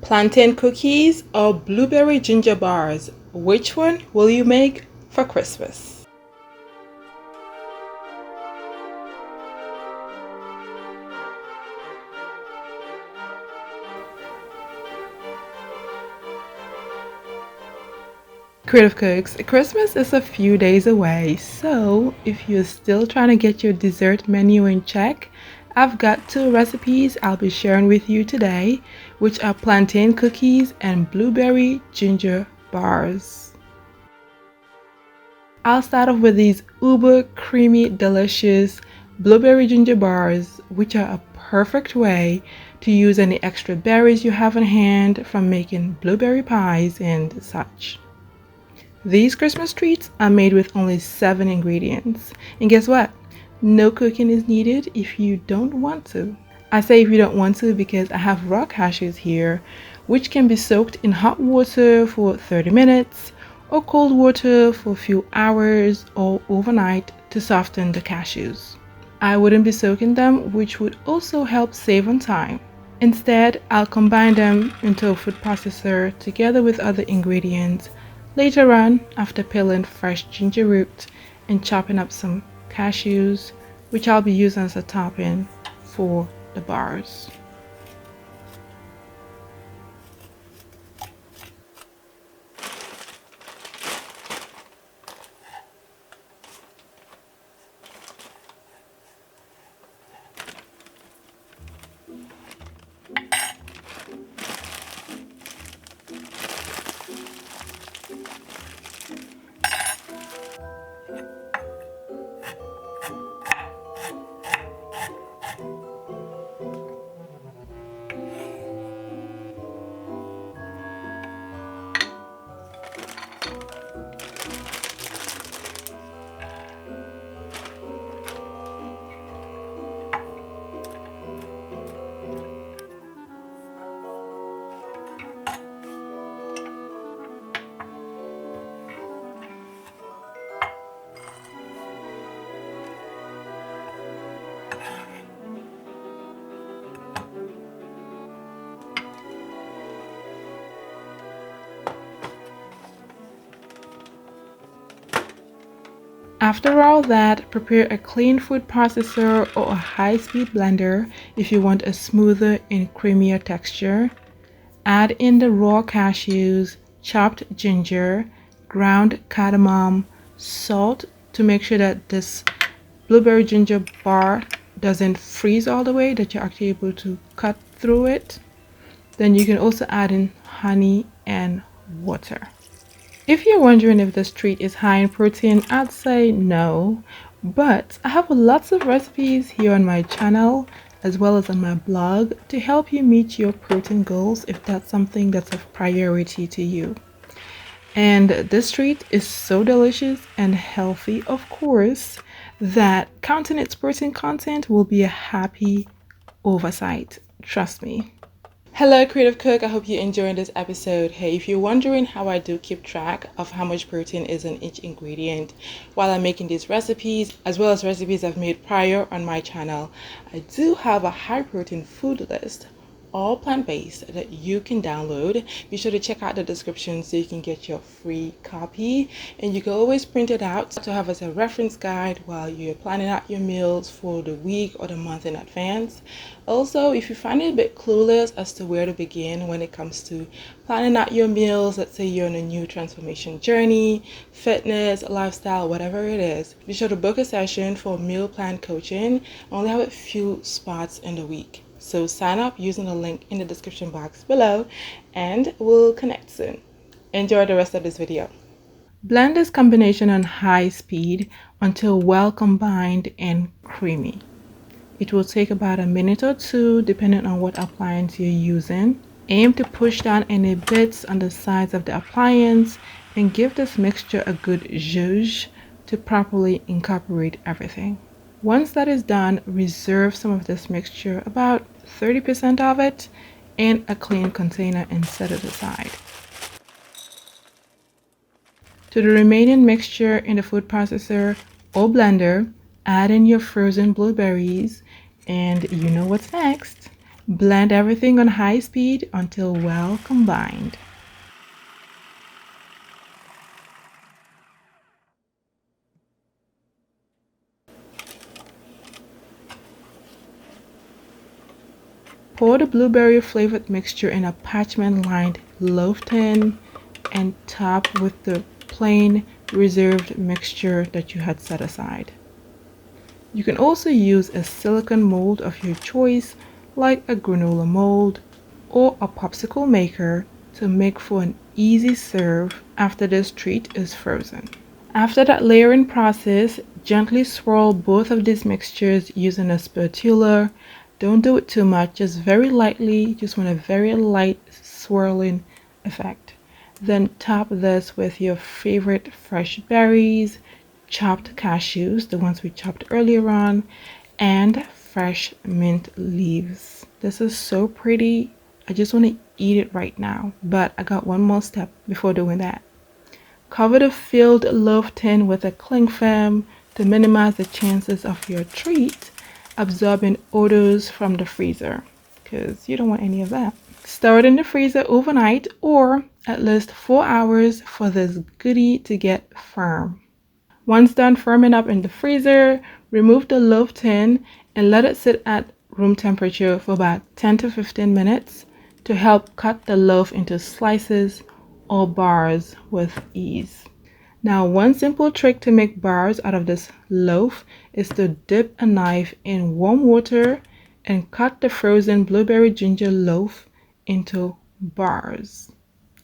Plantain cookies or blueberry ginger bars? Which one will you make for Christmas? Creative Cooks, Christmas is a few days away, so if you're still trying to get your dessert menu in check, I've got two recipes I'll be sharing with you today, which are plantain cookies and blueberry ginger bars. I'll start off with these uber creamy, delicious blueberry ginger bars, which are a perfect way to use any extra berries you have on hand from making blueberry pies and such. These Christmas treats are made with only 7 ingredients. And guess what? No cooking is needed if you don't want to. I say if you don't want to because I have raw cashews here, which can be soaked in hot water for 30 minutes or cold water for a few hours or overnight to soften the cashews. I wouldn't be soaking them, which would also help save on time. Instead, I'll combine them into a food processor together with other ingredients later on, after peeling fresh ginger root and chopping up some cashews, which I'll be using as a topping for the bars. After all that, prepare a clean food processor or a high-speed blender if you want a smoother and creamier texture. Add in the raw cashews, chopped ginger, ground cardamom, salt to make sure that this blueberry ginger bar doesn't freeze all the way, that you're actually able to cut through it. Then you can also add in honey and water. If you're wondering if this treat is high in protein, I'd say no, but I have lots of recipes here on my channel as well as on my blog to help you meet your protein goals if that's something that's of priority to you. And this treat is so delicious and healthy, of course, that counting its protein content will be a happy oversight. Trust me. Hello Creative Cook, I hope you're enjoying this episode. Hey, if you're wondering how I do keep track of how much protein is in each ingredient while I'm making these recipes, as well as recipes I've made prior on my channel, I do have a high protein food list, all plant-based, that you can download. Be sure to check out the description so you can get your free copy, and you can always print it out to have as a reference guide while you're planning out your meals for the week or the month in advance. Also, if you find it a bit clueless as to where to begin when it comes to planning out your meals, let's say you're on a new transformation journey, fitness, lifestyle, whatever it is, be sure to book a session for meal plan coaching. I only have a few spots in the week. So sign up using the link in the description box below and we'll connect soon. Enjoy the rest of this video. Blend this combination on high speed until well combined and creamy. It will take about a minute or two depending on what appliance you're using. Aim to push down any bits on the sides of the appliance and give this mixture a good zhuzh to properly incorporate everything. Once that is done, reserve some of this mixture, about 30% of it, in a clean container and set it aside. To the remaining mixture in the food processor or blender, add in your frozen blueberries, and you know what's next. Blend everything on high speed until well combined. Pour the blueberry flavored mixture in a parchment-lined loaf tin and top with the plain reserved mixture that you had set aside. You can also use a silicone mold of your choice, like a granola mold or a popsicle maker, to make for an easy serve after this treat is frozen. After that layering process, gently swirl both of these mixtures using a spatula. Don't do it too much, just very lightly, just want a very light swirling effect. Then top this with your favorite fresh berries, chopped cashews, the ones we chopped earlier on, and fresh mint leaves. This is so pretty. I just want to eat it right now, but I got one more step before doing that. Cover the filled loaf tin with a cling film to minimize the chances of your treat absorbing odors from the freezer, because you don't want any of that. Store it in the freezer overnight or at least 4 hours for this goodie to get firm. Once done firming up in the freezer, remove the loaf tin and let it sit at room temperature for about 10 to 15 minutes to help cut the loaf into slices or bars with ease. Now, one simple trick to make bars out of this loaf is to dip a knife in warm water and cut the frozen blueberry ginger loaf into bars.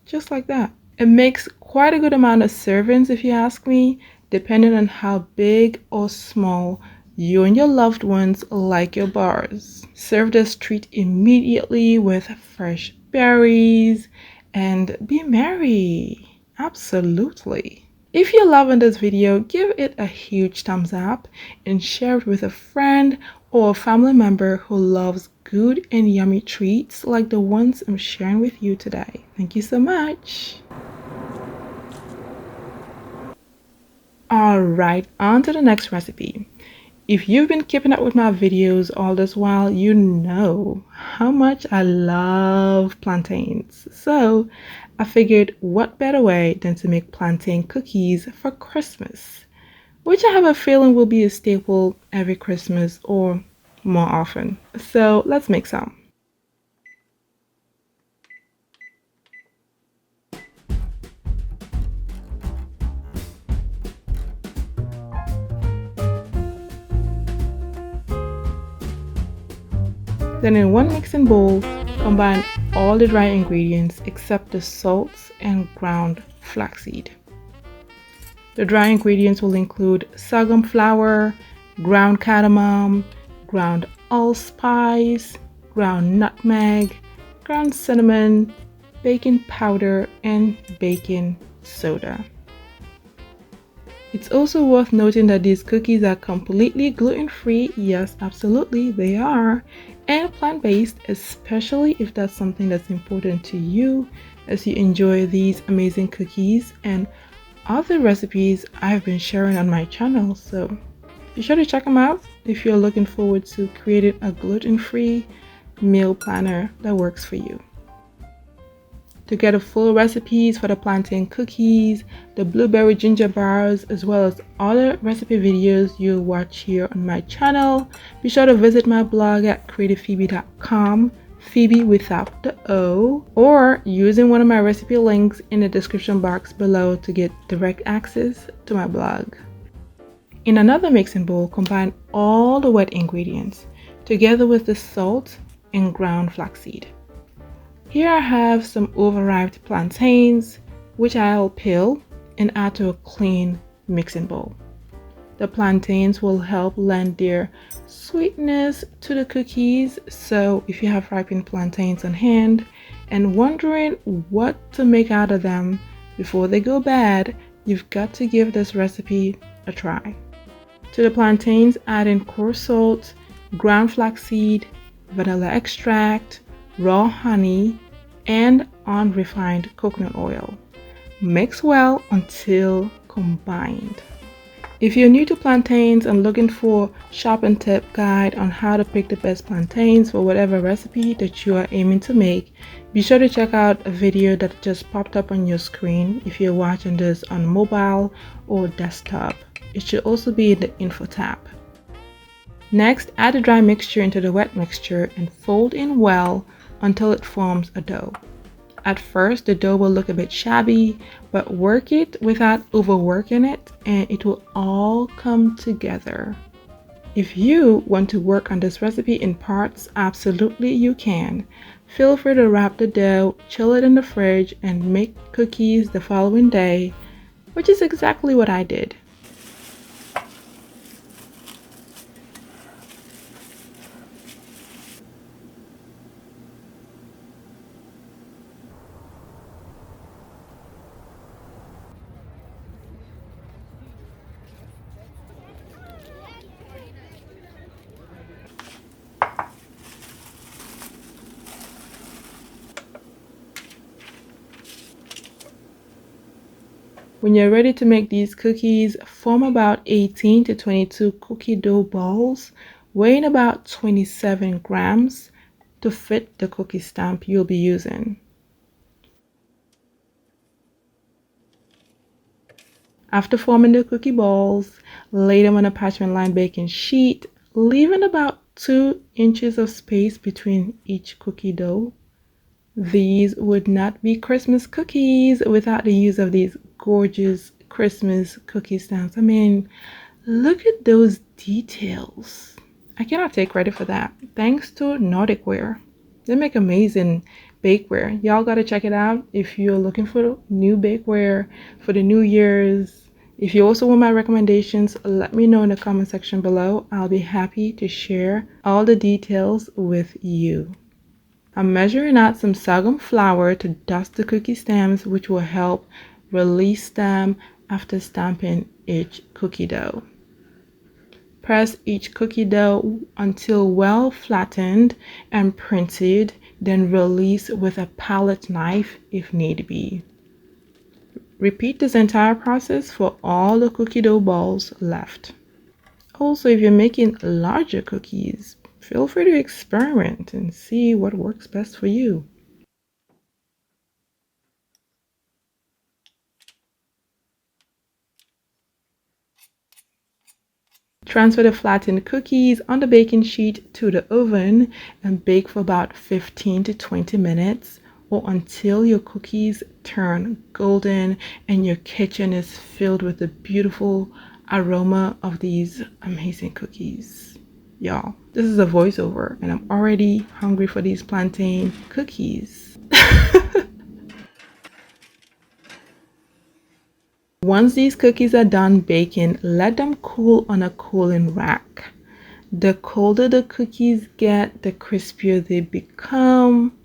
Just like that. It makes quite a good amount of servings, if you ask me, depending on how big or small you and your loved ones like your bars. Serve this treat immediately with fresh berries and be merry. Absolutely. If you're loving this video, give it a huge thumbs up and share it with a friend or a family member who loves good and yummy treats like the ones I'm sharing with you today. Thank you so much. Alright, on to the next recipe. If you've been keeping up with my videos all this while, you know how much I love plantains. So I figured what better way than to make plantain cookies for Christmas, which I have a feeling will be a staple every Christmas or more often. So let's make some. Then in one mixing bowl, combine all the dry ingredients except the salts and ground flaxseed. The dry ingredients will include sorghum flour, ground cardamom, ground allspice, ground nutmeg, ground cinnamon, baking powder, and baking soda. It's also worth noting that these cookies are completely gluten-free. Yes, absolutely, they are. And plant-based, especially if that's something that's important to you as you enjoy these amazing cookies and other recipes I've been sharing on my channel. So be sure to check them out if you're looking forward to creating a gluten-free meal planner that works for you. To get the full recipes for the plantain cookies, the blueberry ginger bars, as well as other recipe videos you'll watch here on my channel, be sure to visit my blog at creativephoebe.com, Phoebe without the O, or using one of my recipe links in the description box below to get direct access to my blog. In another mixing bowl, combine all the wet ingredients together with the salt and ground flaxseed. Here I have some overripe plantains, which I'll peel and add to a clean mixing bowl. The plantains will help lend their sweetness to the cookies, so if you have ripened plantains on hand and wondering what to make out of them before they go bad, you've got to give this recipe a try. To the plantains, add in coarse salt, ground flaxseed, vanilla extract, raw honey, and unrefined coconut oil. Mix well until combined. If you're new to plantains and looking for shop and tip guide on how to pick the best plantains for whatever recipe that you are aiming to make, be sure to check out a video that just popped up on your screen if you're watching this on mobile or desktop. It should also be in the info tab. Next, add the dry mixture into the wet mixture and fold in well until it forms a dough. At first, the dough will look a bit shabby, but work it without overworking it and it will all come together. If you want to work on this recipe in parts, absolutely you can. Feel free to wrap the dough, chill it in the fridge, and make cookies the following day, which is exactly what I did. When you're ready to make these cookies, form about 18 to 22 cookie dough balls weighing about 27 grams to fit the cookie stamp you'll be using. After forming the cookie balls, lay them on a parchment lined baking sheet, leaving about 2 inches of space between each cookie dough. These would not be Christmas cookies without the use of these gorgeous Christmas cookie stamps. I mean, look at those details. I cannot take credit for that. Thanks to Nordic Ware. They make amazing bakeware. Y'all gotta check it out if you're looking for new bakeware for the New Year's. If you also want my recommendations, let me know in the comment section below. I'll be happy to share all the details with you. I'm measuring out some sorghum flour to dust the cookie stamps, which will help release them after stamping each cookie dough. Press each cookie dough until well flattened and printed, then release with a palette knife if need be. Repeat this entire process for all the cookie dough balls left. Also, if you're making larger cookies, feel free to experiment and see what works best for you. Transfer the flattened cookies on the baking sheet to the oven and bake for about 15 to 20 minutes or until your cookies turn golden and your kitchen is filled with the beautiful aroma of these amazing cookies. Y'all, this is a voiceover and I'm already hungry for these plantain cookies. Once these cookies are done baking, let them cool on a cooling rack. The colder the cookies get, the crispier they become.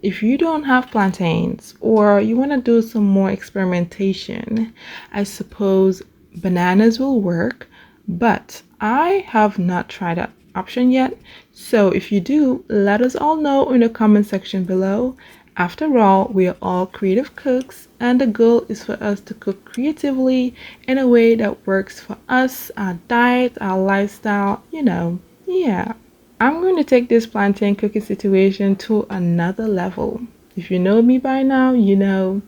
If you don't have plantains or you want to do some more experimentation, I suppose bananas will work, but I have not tried that option yet. So if you do, let us all know in the comment section below. After all, we are all creative cooks, and the goal is for us to cook creatively in a way that works for us, our diet, our lifestyle, yeah. I'm going to take this plantain cookie situation to another level. If you know me by now, you know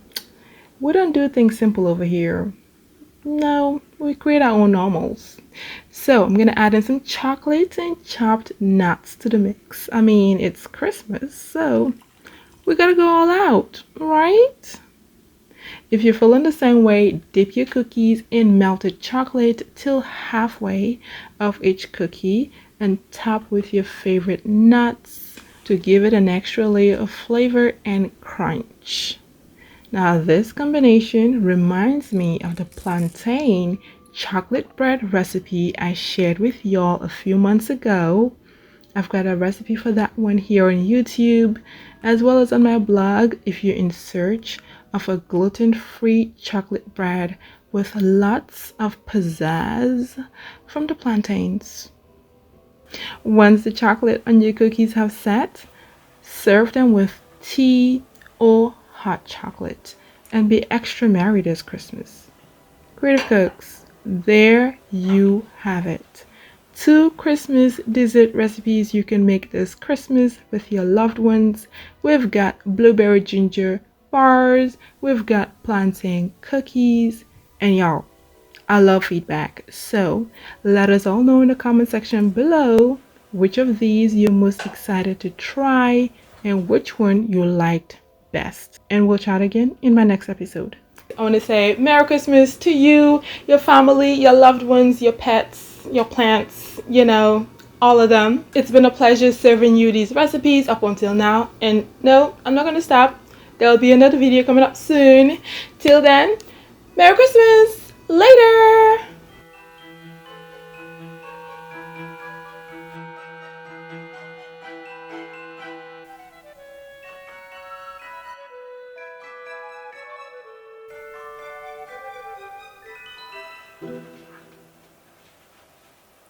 we don't do things simple over here. No, we create our own normals. So I'm gonna add in some chocolate and chopped nuts to the mix. I mean, it's Christmas, so we gotta go all out, right? If you're feeling the same way, dip your cookies in melted chocolate till halfway of each cookie and top with your favorite nuts to give it an extra layer of flavor and crunch. Now this combination reminds me of the plantain chocolate bread recipe I shared with y'all a few months ago. I've got a recipe for that one here on YouTube, as well as on my blog if you're in search of a gluten-free chocolate bread with lots of pizzazz from the plantains. Once the chocolate on your cookies have set, serve them with tea or hot chocolate and be extra merry this Christmas. Creative cooks, there you have it. 2 Christmas dessert recipes you can make this Christmas with your loved ones. We've got blueberry ginger bars, we've got plantain cookies, and y'all, I love feedback. So let us all know in the comment section below which of these you're most excited to try and which one you liked best. And we'll chat again in my next episode. I want to say Merry Christmas to you, your family, your loved ones, your pets, your plants, all of them. It's been a pleasure serving you these recipes up until now. And no, I'm not going to stop. There'll be another video coming up soon. Till then, Merry Christmas! Later!